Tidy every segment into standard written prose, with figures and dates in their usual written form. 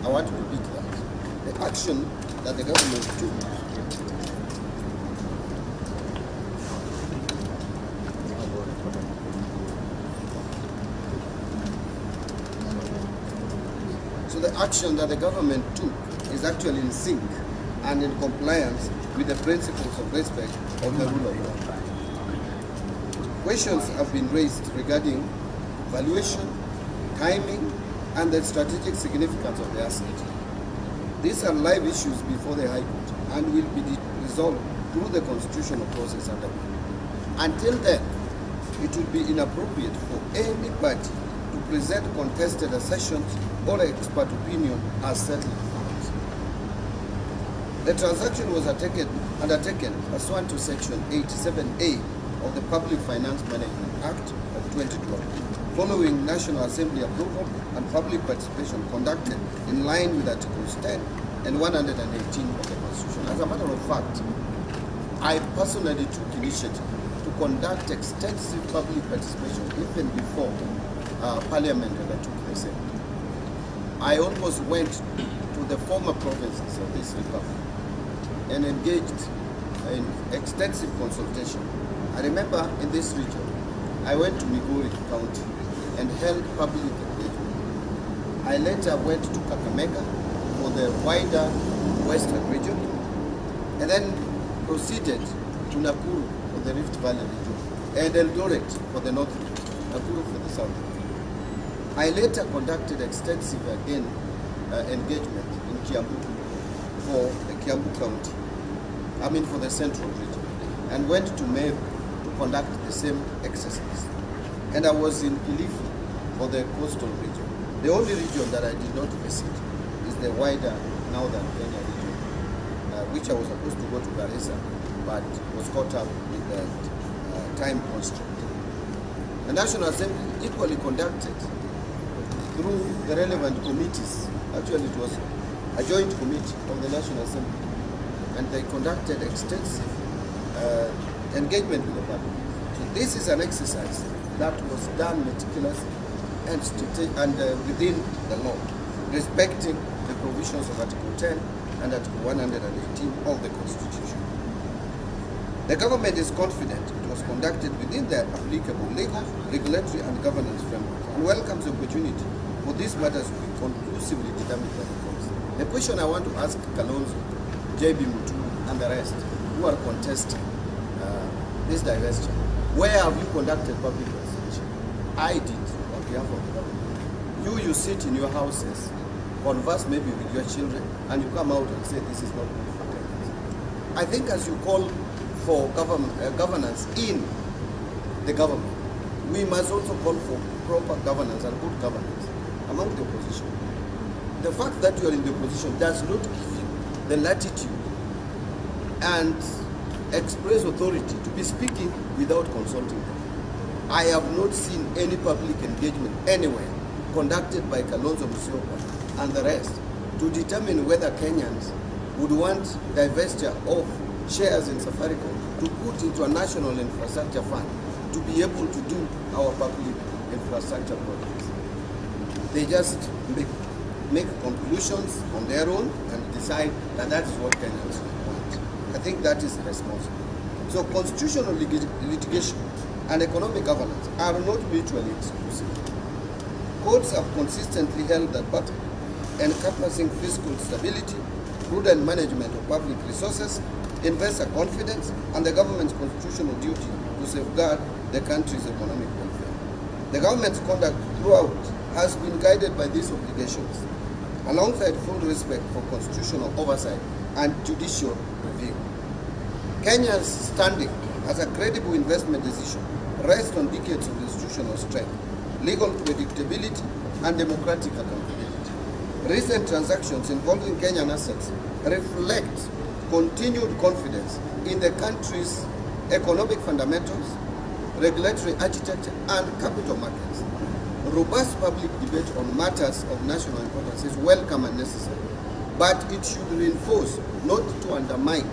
I want to repeat that. The action that the government took is actually in sync and in compliance with the principles of respect of the rule of law. Questions have been raised regarding valuation, timing, and the strategic significance of the asset. These are live issues before the High Court and will be resolved through the constitutional process underway. Until then, it would be inappropriate for anybody to present contested assertions or expert opinion as settled facts. The transaction was undertaken pursuant to Section 87A of the Public Finance Management Act of 2012, following National Assembly approval and public participation conducted in line with Articles 10 and 118 of the Constitution. As a matter of fact, I personally took initiative to conduct extensive public participation even before Parliament undertook the same. I almost went to the former provinces of this republic and engaged in extensive consultation. I remember in this region, I went to Migori County and held public engagement. I later went to Kakamega for the wider western region and then proceeded to Nakuru for the Rift Valley region and Eldoret for the north region, Nakuru for the south. I later conducted extensive engagement in Kiambu for the Kiambu County, for the central region, and went to Meru to conduct the same exercise. And I was in Kilifi for the coastal region. The only region that I did not visit is the wider northern Kenya region, which I was supposed to go to Garissa, but was caught up with the time constraint. The National Assembly equally conducted through the relevant committees. Actually, it was a joint committee of the National Assembly, and they conducted extensive engagement with the public. So this is an exercise that was done meticulously and within the law, respecting the provisions of Article 10 and Article 118 of the Constitution. The government is confident it was conducted within the applicable legal, regulatory, and governance framework, and welcomes the opportunity for these matters to be conclusively determined by the courts. The question I want to ask Kalonzo, JB Mutu, and the rest who are contesting this divestiture, where have you conducted public participation? I did on behalf of the government. You sit in your houses, converse maybe with your children, and you come out and say this is not good for Kenyans. I think as you call for governance in the government, we must also call for proper governance and good governance among the opposition. The fact that you are in the opposition does not give you the latitude and express authority to be speaking without consulting them. I have not seen any public engagement anywhere conducted by Kalonzo Musyoka and the rest to determine whether Kenyans would want divestiture of shares in Safaricom to put into a national infrastructure fund to be able to do our public infrastructure projects. They just make conclusions on their own and decide that that is what Kenyans want. I think that is responsible. So constitutional litigation and economic governance are not mutually exclusive. Courts have consistently held that but encompassing fiscal stability, prudent management of public resources, investor confidence, and the government's constitutional duty to safeguard the country's economic welfare. The government's conduct throughout has been guided by these obligations, alongside full respect for constitutional oversight and judicial review. Kenya's standing as a credible investment decision rests on decades of institutional strength, legal predictability, and democratic accountability. Recent transactions involving Kenyan assets reflect continued confidence in the country's economic fundamentals, regulatory architecture, and capital markets. Robust public debate on matters of national importance is welcome and necessary, but it should reinforce, not to undermine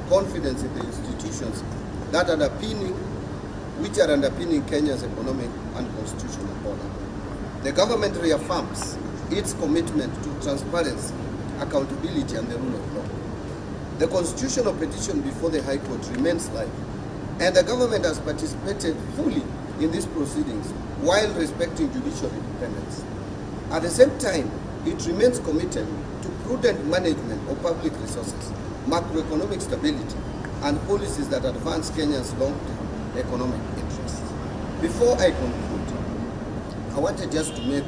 confidence in the institutions that are underpinning Kenya's economic and constitutional order. The government reaffirms its commitment to transparency, accountability, and the rule of law. The constitutional petition before the High Court remains live, and the government has participated fully in these proceedings while respecting judicial independence. At the same time, it remains committed to prudent management of public resources, macroeconomic stability, and policies that advance Kenya's long-term economic interests. Before I conclude, I wanted just to make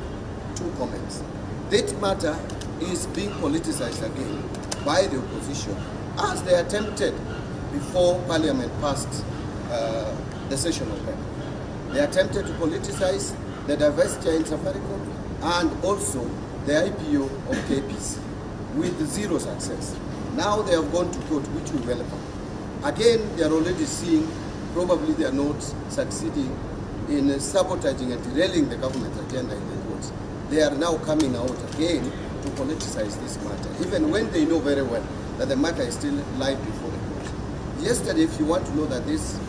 two comments. This matter is being politicized again by the opposition, as they attempted before Parliament passed the session of them. They attempted to politicize the divestiture in Safaricom and also the IPO of KPC with zero success. Now they have gone to court, which we welcome. Again, they are already seeing probably they are not succeeding in sabotaging and derailing the government's agenda in the courts. They are now coming out again to politicize this matter, even when they know very well that the matter is still live before the court. Yesterday, if you want to know that this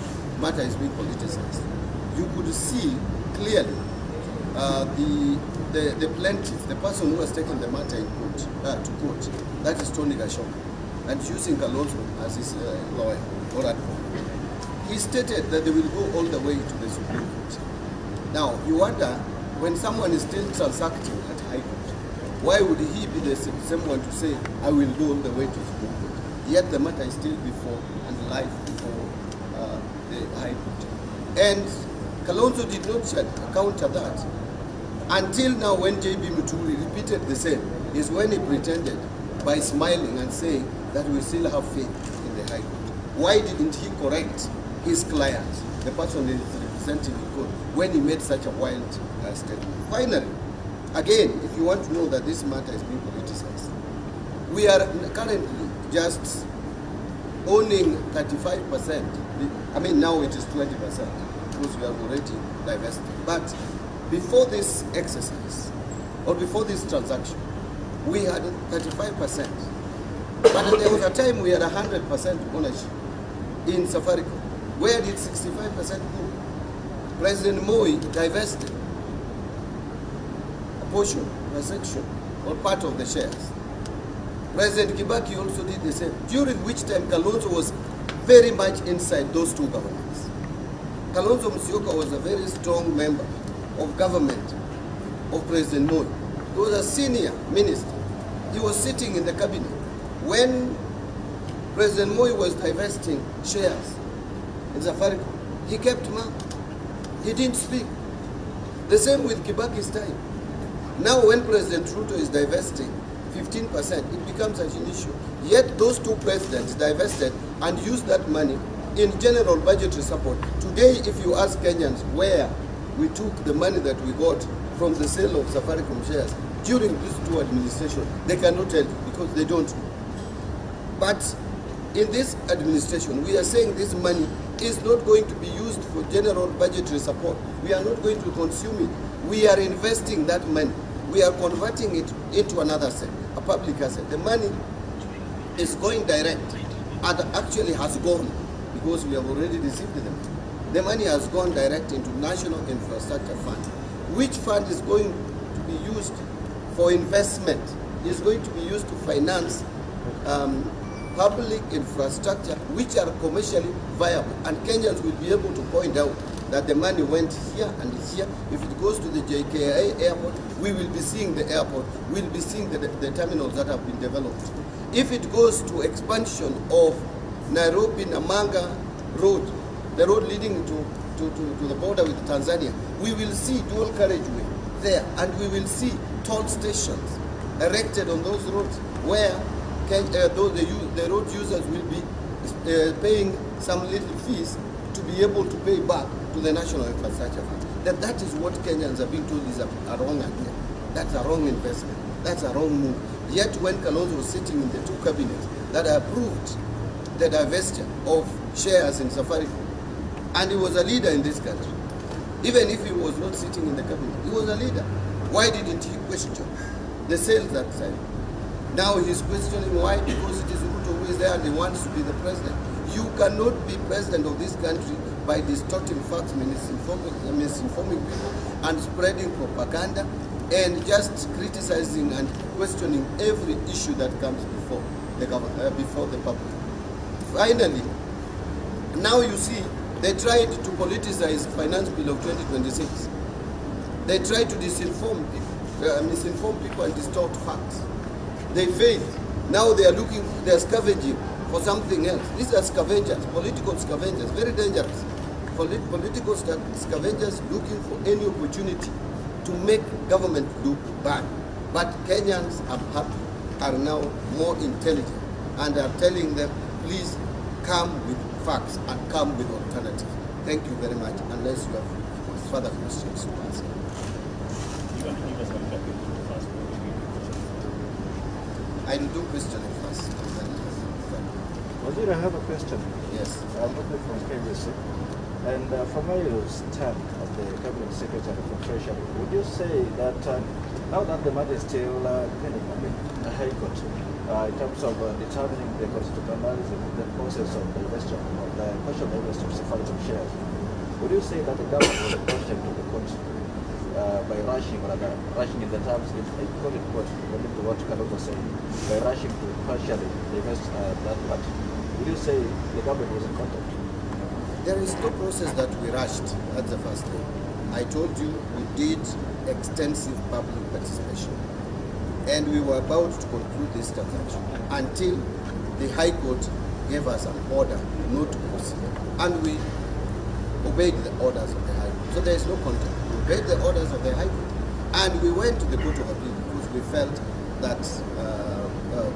matter is being politicized, you could see clearly the plaintiff, the person who has taken the matter in court, to court, that is Tony Gashoka, and using Kalonzo as his lawyer or advocate. He stated that they will go all the way to the Supreme Court. Now, you wonder, when someone is still transacting at High Court, why would he be the same one to say, I will go all the way to the Supreme Court? Yet the matter is still before and live before the High Court. And Kalonzo did not counter that. Until now, when JB Muturi repeated the same, is when he pretended by smiling and saying that we still have faith in the High Court. Why didn't he correct his client, the person he is representing in court, when he made such a wild statement? Finally, again, if you want to know that this matter is being politicized, we are currently just owning 35%. I mean, now it is 20% because we have already divested. But before this exercise, or before this transaction, we had 35%. But there was a time we had 100% ownership in Safaricom. Where did 65% go? President Moi divested a portion, a section, or part of the shares. President Kibaki also did the same, during which time Kalonzo was very much inside those two governments. Kalonzo Musyoka was a very strong member of government of President Moi. He was a senior minister. He was sitting in the cabinet when President Moi was divesting shares in Safaricom. He kept mum. He didn't speak. The same with Kibaki's time. Now when President Ruto is divesting 15%, it becomes an issue. Yet those two presidents divested and used that money in general budgetary support. Today, if you ask Kenyans where we took the money that we got from the sale of Safaricom shares during these two administrations, they cannot tell you because they don't know. But in this administration, we are saying this money is not going to be used for general budgetary support. We are not going to consume it. We are investing that money. We are converting it into another asset, a public asset. The money is going direct and actually has gone, because we have already received them. The money has gone direct into National Infrastructure Fund, which fund is going to be used for investment. Is going to be used to finance public infrastructure which are commercially viable, and Kenyans will be able to point out that the money went here and here. If it goes to the JKIA airport, we will be seeing the airport, we'll be seeing the terminals that have been developed. If it goes to expansion of Nairobi-Namanga road, the road leading to the border with Tanzania, we will see dual carriageway there, and we will see toll stations erected on those roads where the road users will be paying some little fees to be able to pay back to the National Infrastructure Fund. That is what Kenyans are being told is a wrong idea. That's a wrong investment. That's a wrong move. Yet when Kalonzo was sitting in the two cabinets that approved the divestiture of shares in Safaricom, and he was a leader in this country, even if he was not sitting in the cabinet, he was a leader. Why didn't he question the sales that time? Now he's questioning why, because it is Ruto who is there and he wants to be the president. You cannot be president of this country by distorting facts, misinforming people, and spreading propaganda, and just criticizing and questioning every issue that comes before the government, before the public. Finally, now you see, they tried to politicize finance bill of 2026. They tried to misinform people and distort facts. They failed. Now they are scavenging for something else. These are scavengers, political scavengers, very dangerous. Political scavengers looking for any opportunity to make government look bad. But Kenyans are now more intelligent and are telling them, please come with facts and come with alternatives. Thank you very much, unless you have further questions to ask. I will do questioning first. Wazir, I have a question. Yes. I'm looking from KBC. And from where you stand as the Cabinet Secretary for Treasury, would you say that now that the matter is still pending the High Court, in terms of determining the constitutionality of the process of the investor, of the question of investor of Safaricom shares, would you say that the government was approached to the court by rushing, or rather rushing in the terms, if I call it court, according to what Kalonzo said, by rushing to partially divest that part? Would you say the government was in contact? There is no process that we rushed at the first day. I told you we did extensive public participation, and we were about to conclude this transaction until the High Court gave us an order not to proceed, and we obeyed the orders of the High Court. So there is no contact. We obeyed the orders of the High Court, and we went to the Court of Appeal because we felt that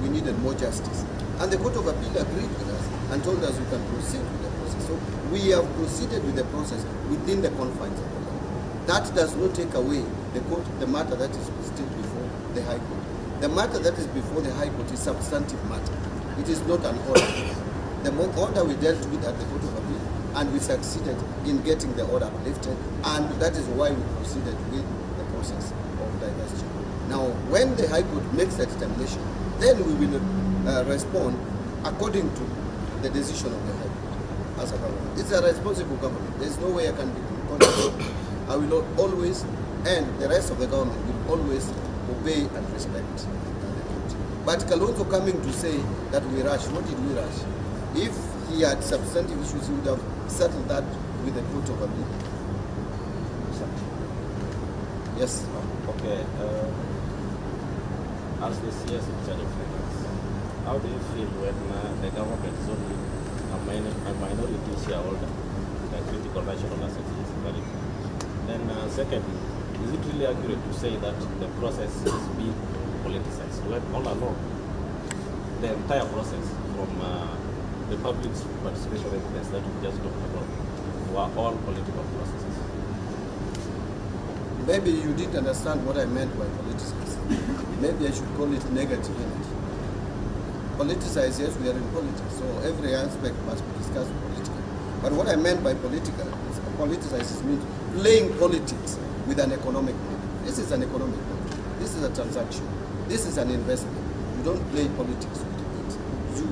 we needed more justice. And the Court of Appeal agreed with us and told us we can proceed with the process. So we have proceeded with the process within the confines of the law. That does not take away the matter that is still before the High Court. The matter that is before the High Court is substantive matter. It is not an order. The order we dealt with at the Court of Appeal, and we succeeded in getting the order lifted, and that is why we proceeded with the process of divestiture. Now, when the High Court makes a determination, then we will respond according to the decision of the High Court as a government. It's a responsible government. There's no way I can be controlled. I will always, and the rest of the government will always obey and respect the court. But Kalonzo coming to say that we rush, what did we rush? If he had substantive issues, he would have settled that with the Court of Appeal. Yes. Okay. As the CS in charge of finance, how do you feel when the government is only a minority shareholder in a critical national asset is Safaricom? Then secondly, is it really accurate to say that the process is being politicized? When all along, the entire process from the public's participation evidence that we just talked about were all political processes? Maybe you didn't understand what I meant by politicized. Maybe I should call it negative energy. Politicize, yes, we are in politics, so every aspect must be discussed politically. But what I meant by politicized means playing politics with an economic model. This is an economic model. This is a transaction. This is an investment. You don't play politics with it. You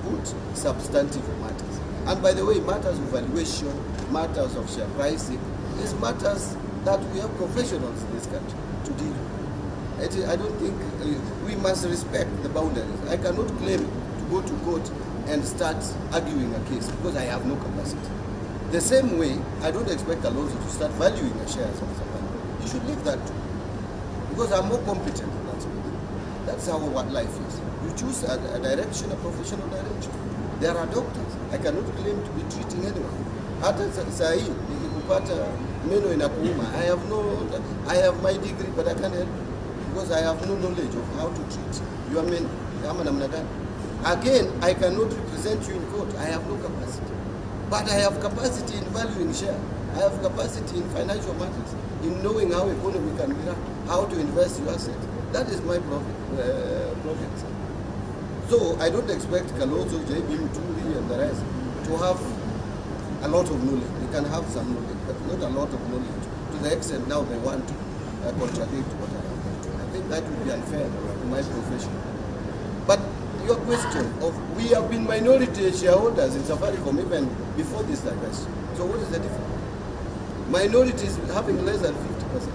put substantive matters. And by the way, matters of valuation, matters of share pricing, these matters that we have professionals in this country to deal with. I don't think we must respect the boundaries. I cannot claim to go to court and start arguing a case because I have no capacity. The same way, I don't expect Kalonzo to start valuing the shares of Safaricom. He should leave that too, because I'm more competent in that space. That's how what life is. You choose a direction, a professional direction. There are doctors. I cannot claim to be treating anyone. Hata sahi nikikupata meno inakuuma, I have my degree, but I can't help you because I have no knowledge of how to treat your men. Again, I cannot represent you in court. I have no capacity. But I have capacity in valuing share. I have capacity in financial matters, in knowing how economy can be run, how to invest your assets. That is my profit. So I don't expect Kalonzo, JB, Muturi, and the rest to have a lot of knowledge. They can have some knowledge, but not a lot of knowledge to the extent now they want to contradict what I have done. I think that would be unfair to my profession. But your question of, we have been minority shareholders in Safaricom even before this divestment. So what is the difference? Minorities having less than 50%.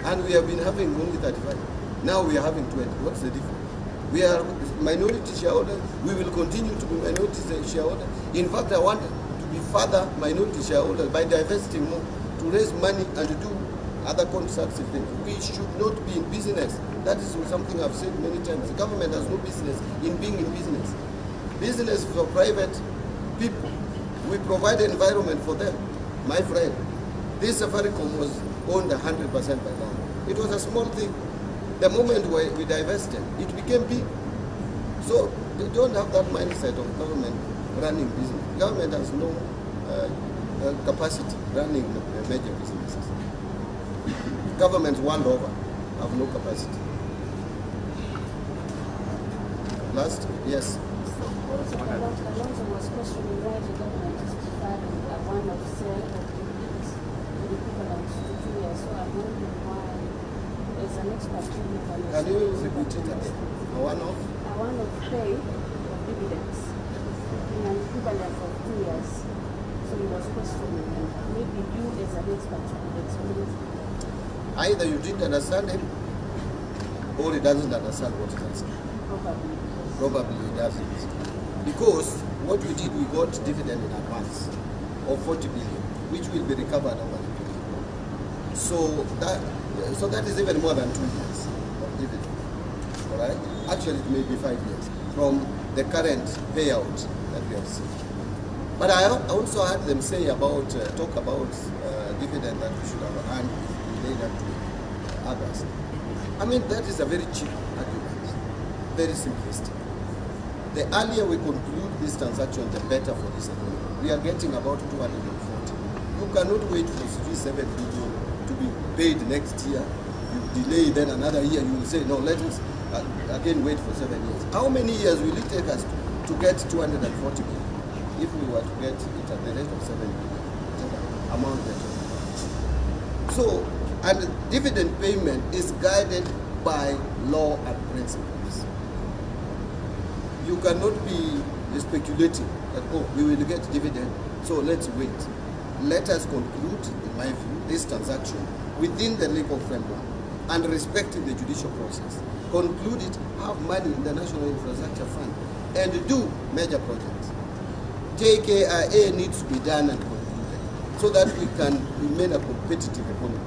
And we have been having only 35. Now we are having 20. What's the difference? We are minority shareholders. We will continue to be minority shareholders. In fact, I want to be further minority shareholders by divesting more to raise money and to do other contracts things. We should not be in business. That is something I've said many times. The government has no business in being in business. Business is for private people. We provide an environment for them. My friend, this Safaricom was owned 100% by government. It was a small thing. The moment we divested, it became big. So they don't have that mindset of government running business. Government has no capacity running major businesses. Governments world over have no capacity. Last, yes. Alonso was questioning why the government is deciding one of sale of dividends with equivalent to 2 years. So I'm wondering why, as an expert, Can you repeat it again? One of pay of dividends in an equivalent of 2 years. So he was questioning, and maybe you as an expert could explain. Either you didn't understand him, or he doesn't understand what he's asking. Probably he doesn't. Because what we did, we got dividend in advance of 40 billion, which will be recovered over the period. So that is even more than 2 years of dividend. All right? Actually, it may be 5 years from the current payout that we have seen. But I also heard them say talk about dividend that we should have earned laid up to August. I mean, that is a very cheap argument, very simplistic. The earlier we conclude this transaction, the better for this economy. We are getting about 240. You cannot wait for 7 billion to be paid next year. You delay then another year, you will say, no, let us again wait for 7 years. How many years will it take us to get 240 billion if we were to get it at the rate of 7 billion, amount that you. So, and dividend payment is guided by law and principles. You cannot be speculating that, oh, we will get dividend, so let's wait. Let us conclude, in my view, this transaction within the legal framework and respecting the judicial process. Conclude it, have money in the National Infrastructure Fund, and do major projects. JKIA needs to be done and concluded so that we can remain a competitive economy.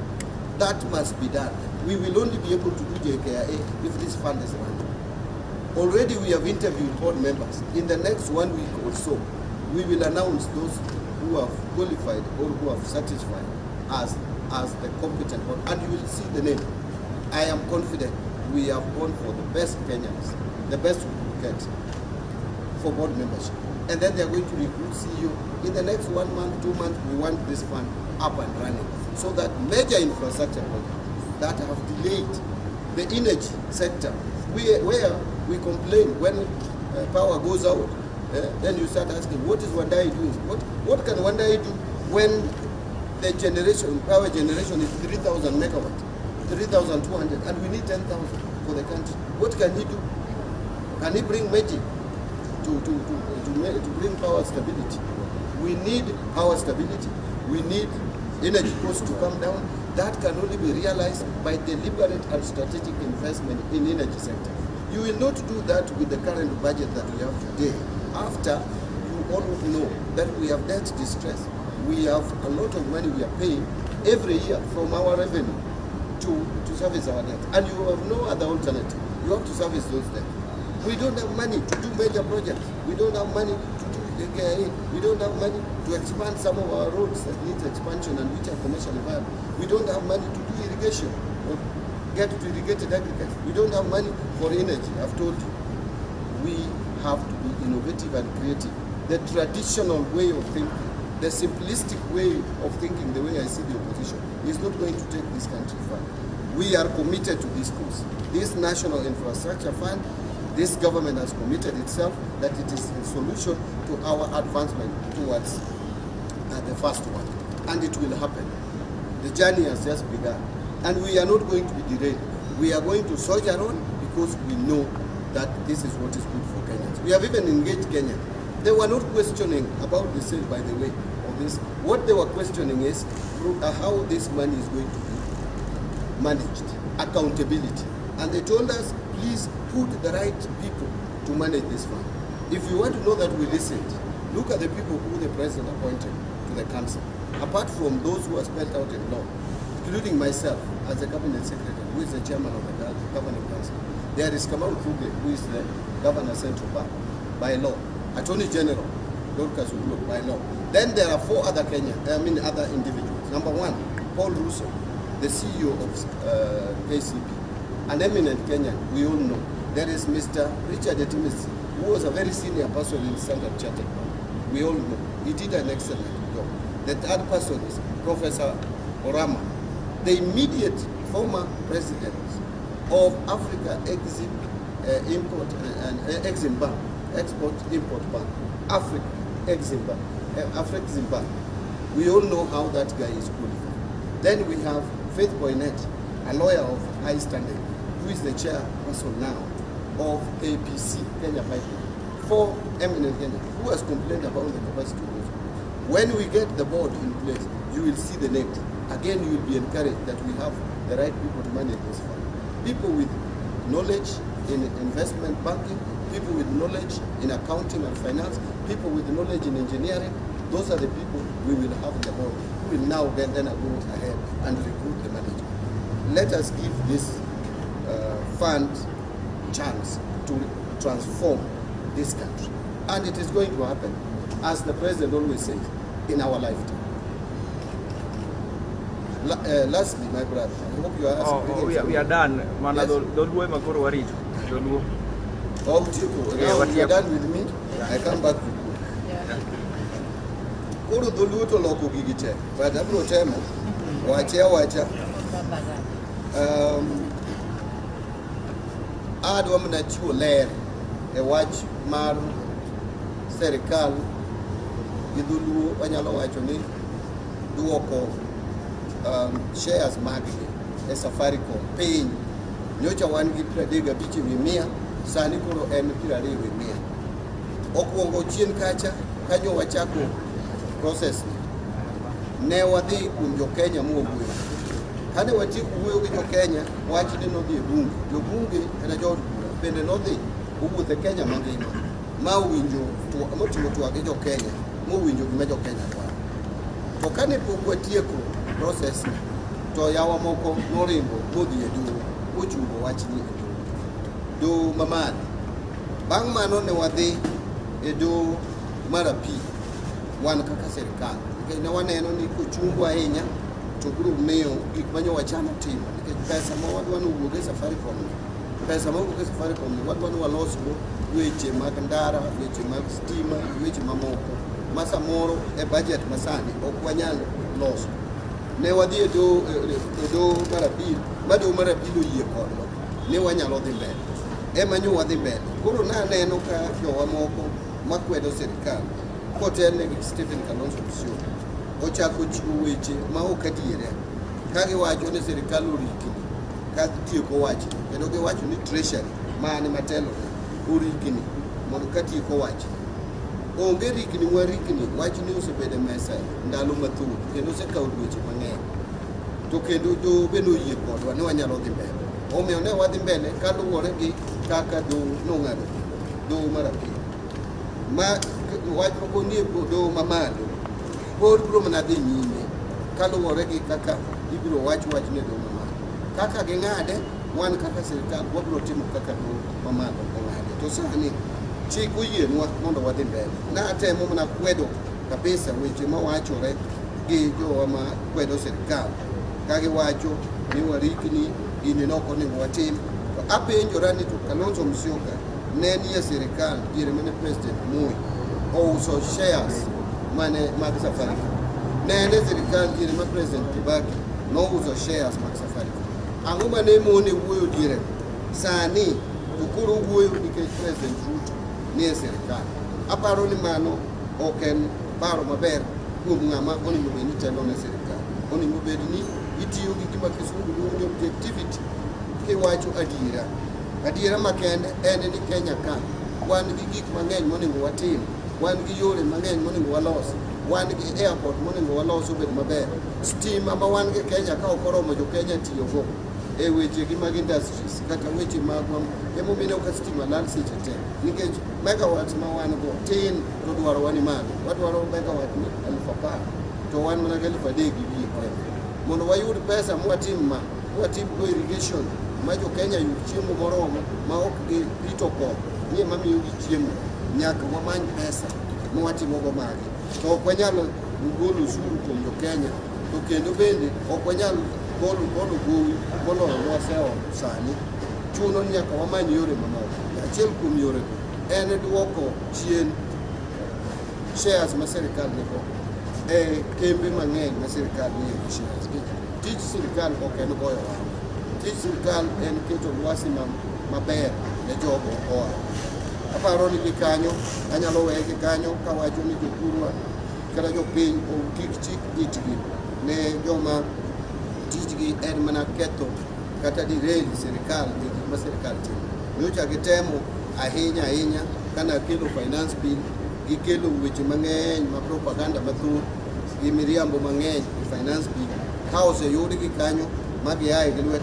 That must be done. We will only be able to do JKIA if this fund is run. Already we have interviewed board members. In the next 1 week or so, we will announce those who have qualified or who have satisfied as the competent board, and you will see the name. I am confident we have gone for the best Kenyans, the best we could get for board membership. And then they are going to recruit CEO. In the next 1 month, 2 months, we want this fund up and running so that major infrastructure projects that have delayed the energy sector, where we complain when power goes out, then you start asking, what is Wandai doing? What can Wandai do when the power generation is 3,000 megawatts, 3,200, and we need 10,000 for the country? What can he do? Can he bring magic to bring power stability? We need power stability. We need energy costs to come down. That can only be realized by deliberate and strategic investment in energy sector. You will not do that with the current budget that we have today. After you all know that we have debt distress, we have a lot of money we are paying every year from our revenue to service our debt, and you have no other alternative. You have to service those debts. We don't have money to do major projects. We don't have money to do AKIA. We don't have money to expand some of our roads that need expansion and which are commercially viable. We don't have money to do irrigation or get to irrigated agriculture. We don't have money for energy. I've told you. We have to be innovative and creative. The traditional way of thinking, the simplistic way of thinking, the way I see the opposition, is not going to take this country far. We are committed to this course. This National Infrastructure Fund, this government has committed itself that it is a solution to our advancement towards the first one. And it will happen. The journey has just begun. And we are not going to be derailed. We are going to soldier on because we know that this is what is good for Kenyans. We have even engaged Kenya. They were not questioning about the sale, by the way, of this. What they were questioning is how this money is going to be managed, accountability. And they told us, please put the right people to manage this fund. If you want to know that we listened, look at the people who the president appointed to the council. Apart from those who are spelled out in law, including myself as the cabinet secretary, who is the chairman of the governing council. There is Kamau Kuge, who is the governor central bank, by law. Attorney General, Dorcas Uglo, by law. Then there are four other other individuals. Number one, Paul Russo, the CEO of KCB, an eminent Kenyan, we all know. There is Mr. Richard Etimisi, who was a very senior person in Standard Chartered Bank. We all know. He did an excellent job. The third person is Professor Orama, the immediate former president of Africa Import and Exim Bank, Export Import Bank, Africa Exim Bank, Africa Bank. We all know how that guy is qualified. Then we have Faith Boynet, a lawyer of high standing, who is the chairperson now of APC, Kenya Pipeline. Four eminent Kenyans who has complained about the capacity of. When we get the board in place, you will see the names. Again, you will be encouraged that we have the right people to manage this fund. People with knowledge in investment banking, people with knowledge in accounting and finance, people with knowledge in engineering. Those are the people we will have in the board who will now then go ahead and recruit the manager. Let us give this fund chance to transform this country. And it is going to happen, as the president always says, in our lifetime. Lastly, my brother, I hope you are asking. We are done. Mana Yes. Doluo makoro warito. Doluo. Oh, Chico, Yeah, now but you are yeah. done with me, I come back with you. Kuru Doluo to loko gigiche, but I'm not temo. Wacha. Adwa mna chuo ler e wach mar serikal gi Dholuo wanyalo wacho ni duoko shares mag e Safaricom piny nyocha wan gi 35%, sani koro en 20%. Okuongo chien kacha kanyo wachako process ne wadhi kuom jo Kenya muogwe. Kane watieko wuoyo gi jo Kenya, wach ni nodhi e bunge. Jo bunge kata jo bende nodhi owuotho e Kenya mangima ma owinjo motimo twak gi jo Kenya, mowinjo gima jo Kenya dwaro. To kane pok watieko process ni, to yawa moko noringo modhi e doho mochungo wach ni e doho mamalo. Bang' mano ne wadhi e doho mar apil wan kaka serikal. Ne waneno ni kochungwa ahinya to biro miyo gik manyo wachano timo, nikech pesa ma wadwa wuog e Safaricom, pesa ma wuok e Safaricom wadwa walosgo weche mag ndara, weche mag stima, weche mamoko ma samoro e budget masani ok wanyal loso. Ne wadhi e doho mar apil, ma doho mar apil oyie kodwa ni wanyalo dhi mbele, ema nyo wadhi mbele. Koro naneno ka jowa moko makwedo serikal kotelne gi Stephen Kalonzo Musyoka ochako chiwo weche ma ok adiere, ka giwacho ni serikal orikni ka tieko wach, kendo giwacho ni treasury mane matelo orikni mondo ka tieko wach. Onge rikni warikni, wach ni osebedo mesa ndalo mathoth kendo osekawo dweche mang'eny, to kendo doho bende oyie kodwa ni wanyalo dhi mbele. Omiyo ne wadhi mbele kaluwore gi kaka doho nong'ado doho mar apil. Ma wach moko nie doho mamalo pod biro mana dhi nyime kaluwore gi kaka ibiro wach ne doho mamalo. Kaka ging'ade, wan kaka serikal wabiro timo kaka doho mamalo ong'ade. To sani chik oyienwa mondo wadhi mbele. Natemo mana kwedo kabisa weche mawachore gi jowa ma kwedo serikal, ka giwacho ni warikni gini noko onego watim. To apenjora ni to Kalonzo Musyoka ne nie serikal diere mane President Moi ouso shares mane mag Safaricom. Ne ene serikal diere ma President Kibaki nouso shares mag Safaricom. Ang'o mane mone wuoyo diere sani to koro wuoyo nikech President Ruto nie serikal? Aparo ni mano ok en paro maber kuom ng'ama onego bed ni telo ne serikal. Onego bed ni itiyo gi gima kisungu luongo ni objectivity, kiwacho adiera. Adiera makende en ni Kenya ka wan gi gik mang'eny monego watim, wan gi yore mang'eny monego walos, wan gi airport monego walos obed maber, stima ma wan gi Kenya ka ok oromo jo Kenya tiyogo, e weche gi mag industries kata weche mag emomine ka stima lal seche te nikech megawatt ma wan go tin to dwaro wani malo wadwaro megawatt ni 1000 to wan mana 3000 gi wiye mondo wayud pesa mwatim go irrigation ma jo Kenya yud chiemo moromo ma ok gi rito koth ni mamiyo gi chiemo nyaka wamany pesa mwatimo go magi to ok wanyalo golo ushuru kuom jo Kenya to kendo bende ok wanyalo golo gowi loseo sani chuno ni nyaka wamany yore mamoko. Achiel kuom yore en duoko chien shares ma sirikal nigo e kembe mang'eny ma sirikal nie shares. Tij sirikal ok en goyo ohala. Tij sirikal en keto lwasi maber ne jogo ohala. Aparo ni gi kanyo anyalo wegi kanyo kawacho ni jopurwa kata jopiny kik chik itgi ne joma tijgi en mana ketho kata dirail sirikal e gik ma sirikal timo. Nyocha gitemo ahinya kana kelo finance bill gikelo weche mang'eny ma propaganda mathoth gi miriambo mang'eny e finance bill ka oseyudgi kanyo ma giaye gi lwet